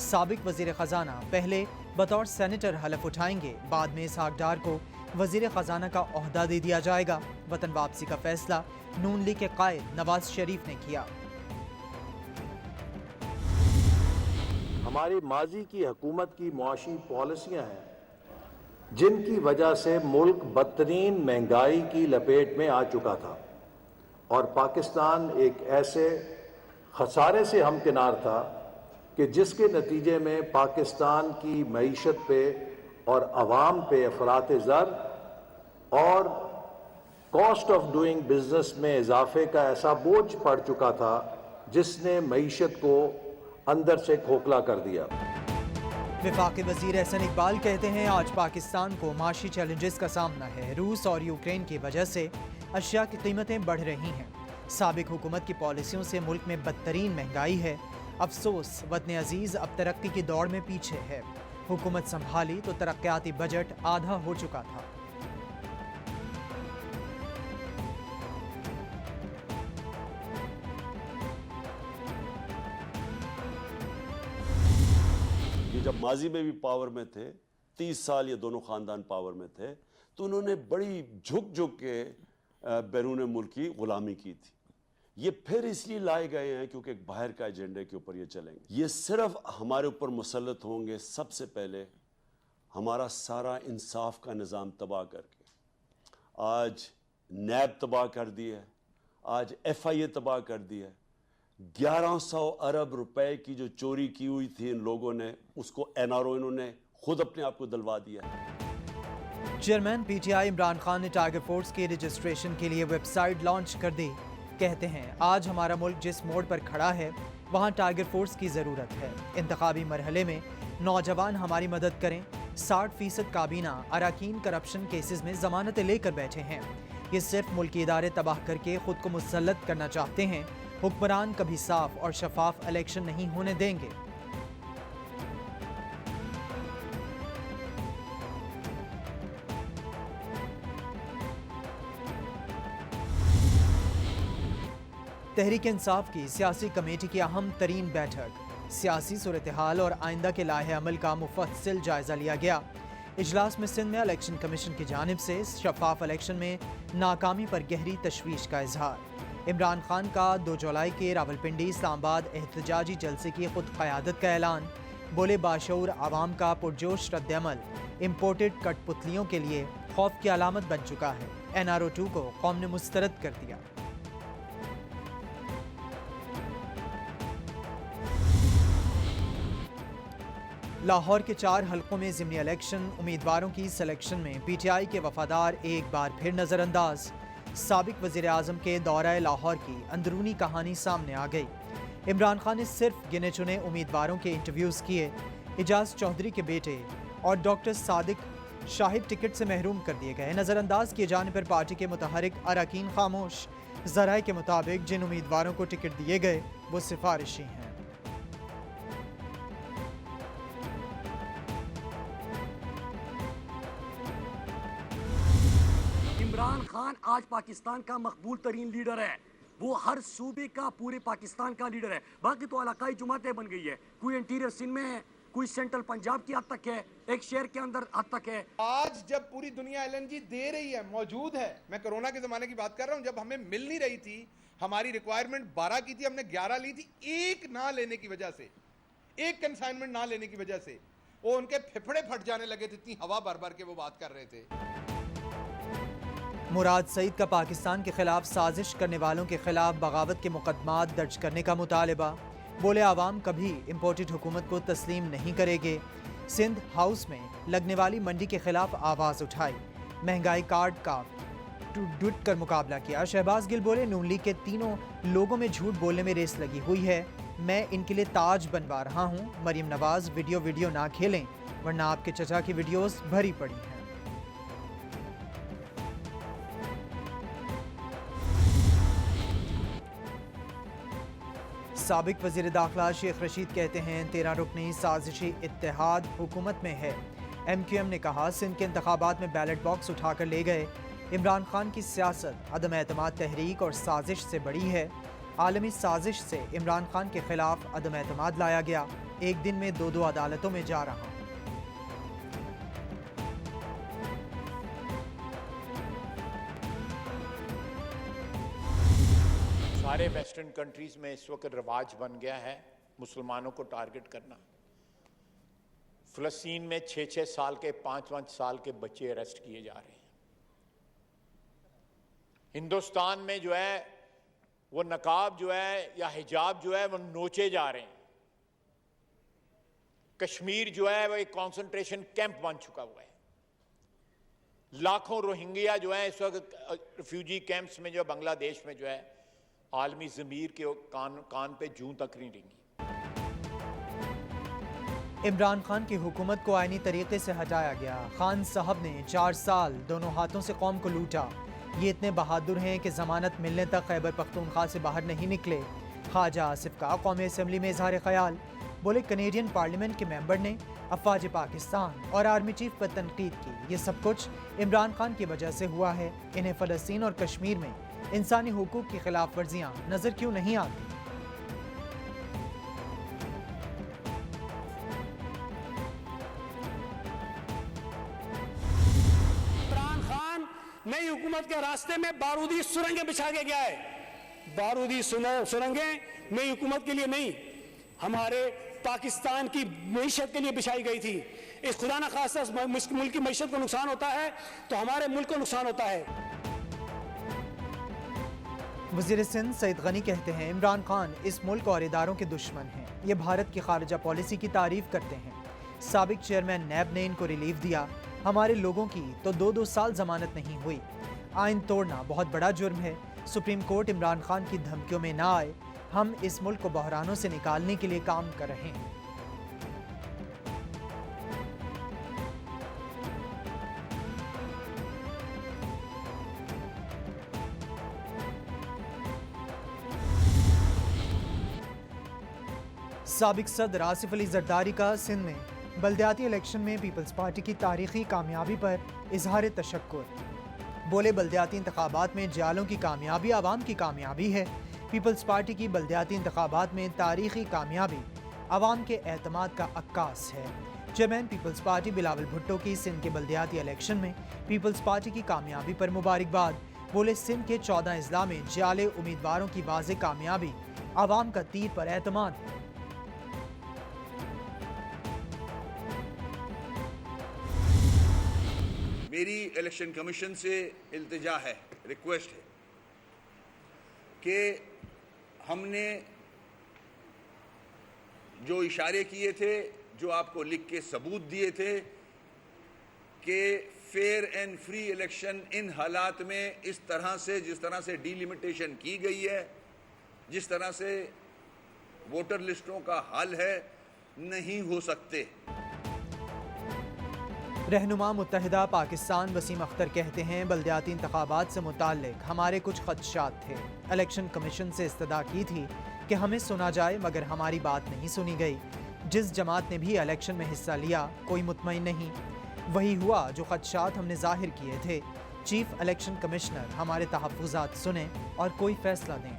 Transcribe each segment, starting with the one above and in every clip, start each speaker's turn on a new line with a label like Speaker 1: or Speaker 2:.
Speaker 1: سابق وزیر خزانہ پہلے بطور سینیٹر حلف اٹھائیں گے، بعد میں اسحاق ڈار کو وزیر خزانہ کا عہدہ دے دیا جائے گا۔ وطن واپسی کا فیصلہ نون لیگ کے قائد نواز شریف نے کیا۔
Speaker 2: ہماری ماضی کی حکومت کی معاشی پالیسیاں ہیں جن کی وجہ سے ملک بدترین مہنگائی کی لپیٹ میں آ چکا تھا اور پاکستان ایک ایسے خسارے سے ہمکنار تھا کہ جس کے نتیجے میں پاکستان کی معیشت پہ اور عوام پہ افراط زر اور کاسٹ آف ڈوئنگ بزنس میں اضافے کا ایسا بوجھ پڑ چکا تھا جس نے معیشت کو اندر سے کھوکھلا کر دیا۔
Speaker 1: وفاقی وزیر احسن اقبال کہتے ہیں آج پاکستان کو معاشی چیلنجز کا سامنا ہے۔ روس اور یوکرین کی وجہ سے اشیاء کی قیمتیں بڑھ رہی ہیں۔ سابق حکومت کی پالیسیوں سے ملک میں بدترین مہنگائی ہے۔ افسوس وطن عزیز اب ترقی کی دوڑ میں پیچھے ہے۔ حکومت سنبھالی تو ترقیاتی بجٹ آدھا ہو چکا تھا۔
Speaker 3: یہ جب ماضی میں بھی پاور میں تھے، 30 سال یہ دونوں خاندان پاور میں تھے، تو انہوں نے بڑی جھک جھک کے بیرون ملکی غلامی کی تھی۔ یہ پھر اس لیے لائے گئے ہیں کیونکہ ایک باہر کا ایجنڈے کے اوپر یہ چلیں گے۔ یہ صرف ہمارے اوپر مسلط ہوں گے سب سے پہلے ہمارا سارا انصاف کا نظام تباہ کر کے۔ آج نیب تباہ کر دی ہے، آج FIA تباہ کر دی ہے۔ 1100 ارب روپے کی جو چوری کی ہوئی تھی ان لوگوں نے، اس کو NRO انہوں نے خود اپنے آپ کو دلوا دیا ہے۔
Speaker 1: چیئرمین PTI عمران خان نے ٹائیگر فورس کی رجسٹریشن کے لیے ویب سائٹ لانچ کر دی۔ کہتے ہیں آج ہمارا ملک جس موڑ پر کھڑا ہے وہاں ٹائیگر فورس کی ضرورت ہے۔ انتخابی مرحلے میں نوجوان ہماری مدد کریں۔ 60% کابینہ اراکین کرپشن کیسز میں ضمانتیں لے کر بیٹھے ہیں۔ یہ صرف ملکی ادارے تباہ کر کے خود کو مسلط کرنا چاہتے ہیں۔ حکمران کبھی صاف اور شفاف الیکشن نہیں ہونے دیں گے۔ تحریک انصاف کی سیاسی کمیٹی کی اہم ترین بیٹھک، سیاسی صورتحال اور آئندہ کے لائحہ عمل کا مفصل جائزہ لیا گیا۔ اجلاس میں سندھ میں الیکشن کمیشن کی جانب سے شفاف الیکشن میں ناکامی پر گہری تشویش کا اظہار۔ عمران خان کا 2 جولائی کے راولپنڈی اسلام آباد احتجاجی جلسے کی خود قیادت کا اعلان۔ بولے باشعور عوام کا پرجوش رد عمل امپورٹڈ کٹ پتلیوں کے لیے خوف کی علامت بن چکا ہے۔ NRO 2 کو قوم نے مسترد کر دیا۔ لاہور کے 4 حلقوں میں ضمنی الیکشن، امیدواروں کی سلیکشن میں PTI کے وفادار ایک بار پھر نظر انداز۔ سابق وزیر اعظم کے دورہ لاہور کی اندرونی کہانی سامنے آ گئی۔ عمران خان نے صرف گنے چنے امیدواروں کے انٹرویوز کیے۔ اعجاز چودھری کے بیٹے اور ڈاکٹر صادق شاہد ٹکٹ سے محروم کر دیے گئے۔ نظر انداز کیے جانے پر پارٹی کے متحرک اراکین خاموش۔ ذرائع کے مطابق جن امیدواروں کو ٹکٹ دیے گئے وہ سفارشی ہیں۔
Speaker 4: عمران خان آج پاکستان کا مقبول ترین لیڈر ہے۔ وہ ہر صوبے کا، پورے پاکستان کا لیڈر ہے۔ باقی تو علاقائی جماعتیں بن گئی ہے، کوئی انٹیریئر سندھ میں ہے، کوئی سینٹرل پنجاب کی حد تک ہے، ایک شہر کے اندر حد تک ہے۔
Speaker 5: آج جب پوری دنیا LNG دے رہی ہے، موجود ہے، میں کرونا کے زمانے کی بات کر رہا ہوں، جب ہمیں مل نہیں رہی تھی، ہماری ریکوائرمنٹ 12 کی تھی، ہم نے 11 لی تھی، ایک نہ لینے کی وجہ سے، ایک کنسائنمنٹ نہ لینے کی وجہ سے وہ ان کے پھپھڑے پھٹ جانے لگے تھے، اتنی ہوا بھر بھر کے وہ بات کر رہے تھے۔
Speaker 1: مراد سعید کا پاکستان کے خلاف سازش کرنے والوں کے خلاف بغاوت کے مقدمات درج کرنے کا مطالبہ۔ بولے عوام کبھی امپورٹڈ حکومت کو تسلیم نہیں کرے گے۔ سندھ ہاؤس میں لگنے والی منڈی کے خلاف آواز اٹھائی۔ مہنگائی کارڈ کا ڈٹ کر مقابلہ کیا۔ شہباز گل بولے نون لیگ کے تینوں لوگوں میں جھوٹ بولنے میں ریس لگی ہوئی ہے، میں ان کے لیے تاج بنوا رہا ہوں۔ مریم نواز ویڈیو نہ کھیلیں ورنہ آپ کے چچا کی ویڈیوز بھری پڑی ہیں۔ سابق وزیر داخلہ شیخ رشید کہتے ہیں 13 رکنی سازشی اتحاد حکومت میں ہے۔ MQM نے کہا سندھ کے انتخابات میں بیلٹ باکس اٹھا کر لے گئے۔ عمران خان کی سیاست عدم اعتماد تحریک اور سازش سے بڑی ہے۔ عالمی سازش سے عمران خان کے خلاف عدم اعتماد لایا گیا. ایک دن میں دو عدالتوں میں جا رہا ہوں.
Speaker 6: سارے ویسٹرن کنٹریز میں اس وقت رواج بن گیا ہے مسلمانوں کو ٹارگٹ کرنا. فلسطین میں 6 سال کے 5 سال کے بچے اریسٹ کیے جا رہے ہیں. ہندوستان میں جو ہے وہ نقاب جو ہے یا حجاب جو ہے وہ نوچے جا رہے ہیں. کشمیر جو ہے وہ ایک کانسنٹریشن کیمپ بن چکا ہوا ہے. لاکھوں روہنگیا جو ہیں اس وقت ریفیوجی کیمپس میں جو بنگلہ دیش میں جو ہے عالمی ضمیر کے کان پہ جوں تک نہیں رہیں گی.
Speaker 1: عمران خان کی حکومت کو آئینی طریقے سے ہٹایا گیا. خان صاحب نے 4 سال دونوں ہاتھوں سے قوم کو لوٹا. یہ اتنے بہادر ہیں کہ ضمانت ملنے تک خیبر پختونخوا سے باہر نہیں نکلے. خواجہ آصف کا قومی اسمبلی میں اظہار خیال. بولے کنیڈین پارلیمنٹ کے ممبر نے افواج پاکستان اور آرمی چیف پر تنقید کی. یہ سب کچھ عمران خان کی وجہ سے ہوا ہے. انہیں فلسطین اور کشمیر میں انسانی حقوق کی خلاف ورزیاں نظر کیوں نہیں آتی؟
Speaker 7: عمران خان نئی حکومت کے راستے میں بارودی سرنگیں بچھا کے گیا ہے. بارودی سرنگیں نئی حکومت کے لیے نہیں، ہمارے پاکستان کی معیشت کے لیے بچھائی گئی تھی. اس خدا نخواستہ ملک کی معیشت کو نقصان ہوتا ہے تو ہمارے ملک کو نقصان ہوتا ہے.
Speaker 1: وزیر سندھ سعید غنی کہتے ہیں عمران خان اس ملک اور اداروں کے دشمن ہیں. یہ بھارت کی خارجہ پالیسی کی تعریف کرتے ہیں. سابق چیئرمین نیب نے ان کو ریلیف دیا. ہمارے لوگوں کی تو 2 سال ضمانت نہیں ہوئی. آئین توڑنا بہت بڑا جرم ہے. سپریم کورٹ عمران خان کی دھمکیوں میں نہ آئے. ہم اس ملک کو بحرانوں سے نکالنے کے لیے کام کر رہے ہیں. سابق صدر آصف علی زرداری کا سندھ میں بلدیاتی الیکشن میں پیپلز پارٹی کی تاریخی کامیابی پر اظہار تشکر. بولے بلدیاتی انتخابات میں جالوں کی کامیابی عوام کی کامیابی ہے. پیپلز پارٹی کی بلدیاتی انتخابات میں تاریخی کامیابی عوام کے اعتماد کا عکاس ہے. Chairman Peoples Party Bilawal Bhutto کی سندھ کے بلدیاتی الیکشن میں پیپلز پارٹی کی کامیابی پر مبارکباد. بولے سندھ کے 14 اضلاع میں جعلی امیدواروں کی واضح کامیابی عوام کا تیر پر اعتماد ہے.
Speaker 8: میری الیکشن کمیشن سے التجا ہے، ریکویسٹ ہے کہ ہم نے جو اشارے کیے تھے، جو آپ کو لکھ کے ثبوت دیے تھے کہ فیئر اینڈ فری الیکشن ان حالات میں اس طرح سے جس طرح سے ڈیلیمیٹیشن کی گئی ہے، جس طرح سے ووٹر لسٹوں کا حل ہے، نہیں ہو سکتے.
Speaker 1: رہنما متحدہ پاکستان وسیم اختر کہتے ہیں بلدیاتی انتخابات سے متعلق ہمارے کچھ خدشات تھے. الیکشن کمیشن سے استدعا کی تھی کہ ہمیں سنا جائے، مگر ہماری بات نہیں سنی گئی. جس جماعت نے بھی الیکشن میں حصہ لیا کوئی مطمئن نہیں. وہی ہوا جو خدشات ہم نے ظاہر کیے تھے. چیف الیکشن کمشنر ہمارے تحفظات سنیں اور کوئی فیصلہ دیں.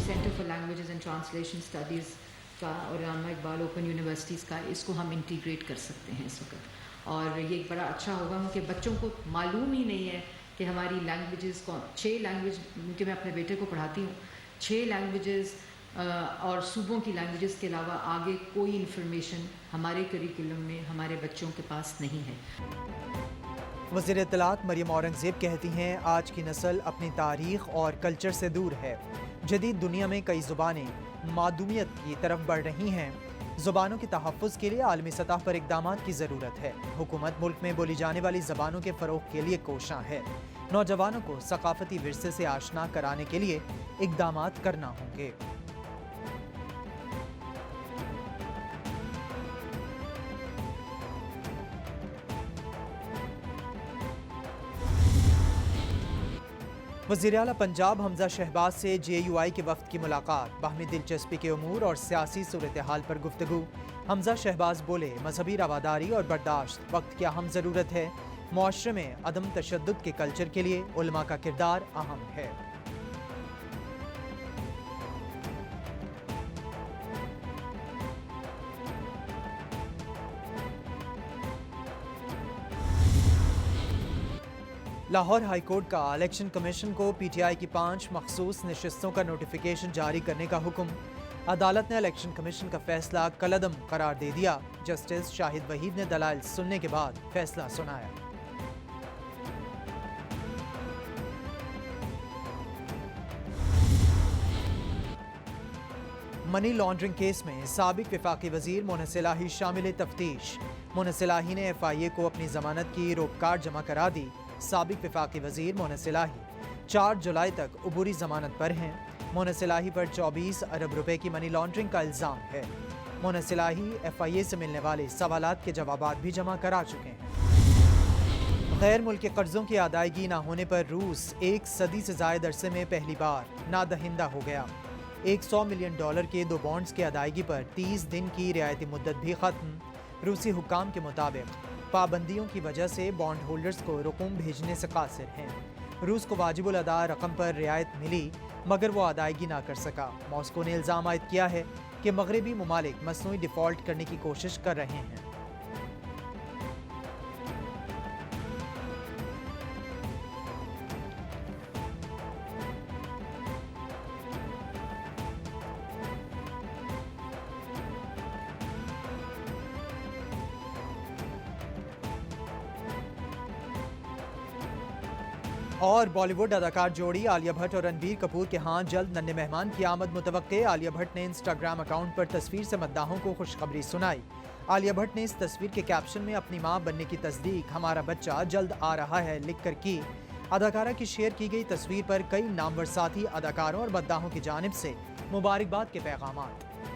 Speaker 9: Centre for languages and translation studies کا اور علامہ اقبال اوپن یونیورسٹیز کا اس کو ہم انٹیگریٹ کر سکتے ہیں اس وقت. اور یہ بڑا اچھا ہوگا کہ بچوں کو معلوم ہی نہیں ہے کہ ہماری لینگویجز کو 6 لینگویج، کیونکہ میں اپنے بیٹے کو پڑھاتی ہوں، 6 لینگویجز اور صوبوں کی لینگویجز کے علاوہ آگے کوئی انفارمیشن ہمارے کریکولم میں ہمارے بچوں کے پاس نہیں ہے.
Speaker 1: وزیر اطلاعات مریم اورنگزیب کہتی ہیں آج کی نسل اپنی تاریخ اور کلچر سے دور ہے. جدید دنیا میں کئی زبانیں معدومیت کی طرف بڑھ رہی ہیں. زبانوں کے تحفظ کے لیے عالمی سطح پر اقدامات کی ضرورت ہے. حکومت ملک میں بولی جانے والی زبانوں کے فروغ کے لیے کوشاں ہے. نوجوانوں کو ثقافتی ورثے سے آشنا کرانے کے لیے اقدامات کرنا ہوں گے. وزیر اعلیٰ پنجاب حمزہ شہباز سے JUI کے وفد کی ملاقات، باہمی دلچسپی کے امور اور سیاسی صورتحال پر گفتگو۔ حمزہ شہباز بولے، مذہبی رواداری اور برداشت وقت کی اہم ضرورت ہے، معاشرے میں عدم تشدد کے کلچر کے لیے علماء کا کردار اہم ہے۔ لاہور ہائی کورٹ کا الیکشن کمیشن کو PTI کی 5 مخصوص نشستوں کا نوٹیفیکیشن جاری کرنے کا حکم۔ عدالت نے الیکشن کمیشن کا فیصلہ کالعدم قرار دے دیا۔ جسٹس شاہد وحید نے دلائل سننے کے بعد فیصلہ سنایا۔ منی لانڈرنگ کیس میں سابق وفاقی وزیر مونس الہی شامل تفتیش۔ مونس الہی نے FIA کو اپنی ضمانت کی روپ کارڈ جمع کرا دی۔ سابق وفاقی وزیر مونس الہی 4 جولائی تک عبوری ضمانت پر ہیں۔ مونس الہی پر 24 ارب روپے کی منی لانڈرنگ کا الزام ہے۔ مونس الہی FIA سے ملنے والے سوالات کے جوابات بھی جمع کرا چکے ہیں۔ غیر ملکی قرضوں کی ادائیگی نہ ہونے پر روس 1 صدی سے زائد عرصے میں پہلی بار نادہندہ ہو گیا۔ $100 ملین کے 2 بانڈز کی ادائیگی پر 30 دن کی رعایتی مدت بھی ختم۔ روسی حکام کے مطابق پابندیوں کی وجہ سے بانڈ ہولڈرز کو رقوم بھیجنے سے قاصر ہیں۔ روس کو واجب الادا رقم پر رعایت ملی مگر وہ ادائیگی نہ کر سکا۔ ماسکو نے الزام عائد کیا ہے کہ مغربی ممالک مصنوعی ڈیفالٹ کرنے کی کوشش کر رہے ہیں۔ اور بالی ووڈ اداکار جوڑی عالیہ بھٹ اور رنبیر کپور کے ہاں جلد ننھے مہمان کی آمد متوقع۔ عالیہ بھٹ نے انسٹاگرام اکاؤنٹ پر تصویر سے مداحوں کو خوشخبری سنائی۔ عالیہ بھٹ نے اس تصویر کے کیپشن میں اپنی ماں بننے کی تصدیق "ہمارا بچہ جلد آ رہا ہے" لکھ کر کی۔ اداکارہ کی شیئر کی گئی تصویر پر کئی نامور ساتھی اداکاروں اور مداحوں کی جانب سے مبارکباد کے پیغامات۔